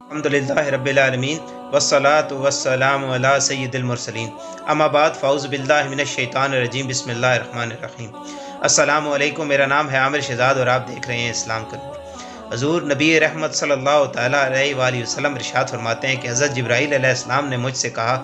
अल्हम्दुलिल्लाहि रब्बिल आलमीन वस्सलातु वस्सलामु अला सय्यिदिल मुरसलीन अम्मा बाद फ़ाऊज़ु बिल्लाहि मिनश शैतानिर रजीम बिस्मिल्लाहिर रहमानिर रहीम। अस्सलामु अलैकुम। मेरा नाम है आमिर शहजाद और आप देख रहे हैं इस्लाम का नूर। हज़ूर नबी रहमत सल्लल्लाहु तआला अलैहि वसल्लम इरशाद फरमाते हैं कि हज़रत जिब्राईल अलैहिस्सलाम ने मुझसे कहा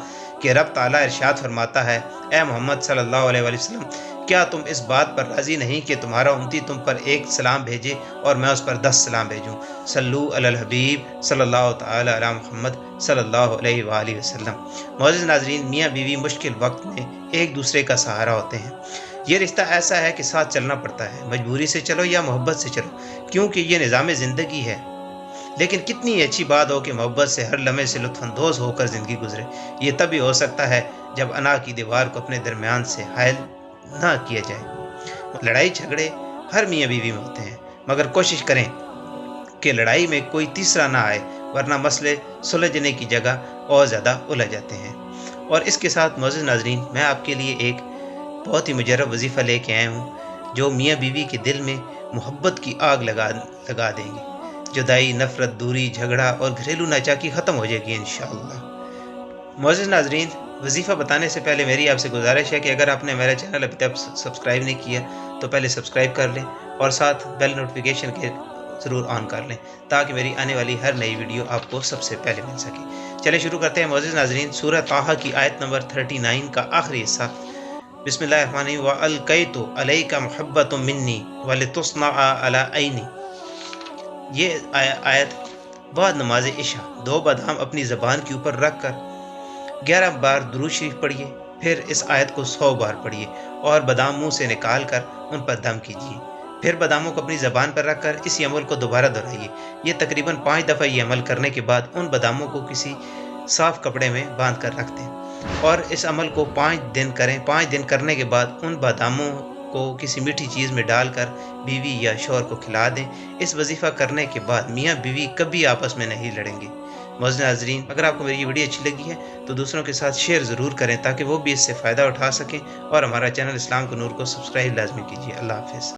कि रब ताला इरशाद फरमाता है, ए मोहम्मद सल्लल्लाहु अलैहि वसल्लम, क्या तुम इस बात पर राज़ी नहीं कि तुम्हारा उम्मती तुम पर एक सलाम भेजे और मैं उस पर 10 सलाम भेजूँ। सल्लू अलल हबीब सल्लल्लाहु तआला अला मुहम्मद सल्लल्लाहु अलैहि वसल्लम। मौजूद नाज़रीन, मियाँ बीवी मुश्किल वक्त में एक दूसरे का सहारा होते हैं। ये रिश्ता ऐसा है कि साथ चलना पड़ता है, मजबूरी से चलो या मोहब्बत से चलो, क्योंकि ये निज़ाम ज़िंदगी है। लेकिन कितनी अच्छी बात हो कि मोहब्बत से हर लम्हे से लुत्फ़अंदोज़ होकर ज़िंदगी गुजरे। ये तभी हो सकता है जब अना की दीवार को अपने दरमियान से हायल ना किया जाए। लड़ाई झगड़े हर मियाँ बीवी में होते हैं, मगर कोशिश करें कि लड़ाई में कोई तीसरा ना आए, वरना मसले सुलझने की जगह और ज़्यादा उलझ जाते हैं। और इसके साथ मौजूद नाज़रीन, मैं आपके लिए एक बहुत ही मुजर्रब वजीफ़ा लेके आया हूँ जो मियाँ बीवी के दिल में मोहब्बत की आग लगा देंगे। जुदाई, नफ़रत, दूरी, झगड़ा और घरेलू नाचाकी ख़त्म हो जाएगी इंशाअल्लाह। मौजूद नाज़रीन, वजीफ़ा बताने से पहले मेरी आपसे गुजारिश है कि अगर आपने मेरा चैनल अभी तक सब्सक्राइब नहीं किया तो पहले सब्सक्राइब कर लें और साथ बेल नोटिफिकेशन के ज़रूर ऑन कर लें ताकि मेरी आने वाली हर नई वीडियो आपको सबसे पहले मिल सके। चलिए शुरू करते हैं मौजूद नाज़रीन। सूरह ताहा की आयत नंबर 39 का आखिरी हिस्सा। बिस्मिल्लाहिर्रहमानिर्रहीम। व अलकैतु अलैका मुहब्बतुम मिन्नी व लितुस्ना अला ऐनी। ये आयत बाद नमाज इशा 2 बादाम अपनी ज़बान के ऊपर रख कर 11 बार दुरूद शरीफ पढ़िए, फिर इस आयत को 100 बार पढ़िए और बादाम मुंह से निकाल कर उन पर दम कीजिए। फिर बादामों को अपनी ज़बान पर रख कर इसी अमल को दोबारा दोहराइए। ये तकरीबन 5 दफ़ा ये अमल करने के बाद उन बादामों को किसी साफ़ कपड़े में बांध कर रख दें और इस अमल को 5 दिन करें। 5 दिन करने के बाद उन बादामों को किसी मीठी चीज़ में डालकर बीवी या शौहर को खिला दें। इस वजीफ़ा करने के बाद मियाँ बीवी कभी आपस में नहीं लड़ेंगे। मौजूद नाज़रीन, अगर आपको मेरी ये वीडियो अच्छी लगी है तो दूसरों के साथ शेयर ज़रूर करें ताकि वो भी इससे फ़ायदा उठा सकें और हमारा चैनल इस्लाम का नूर को सब्सक्राइब लाजमी कीजिए। अल्लाह हाफ़िज़।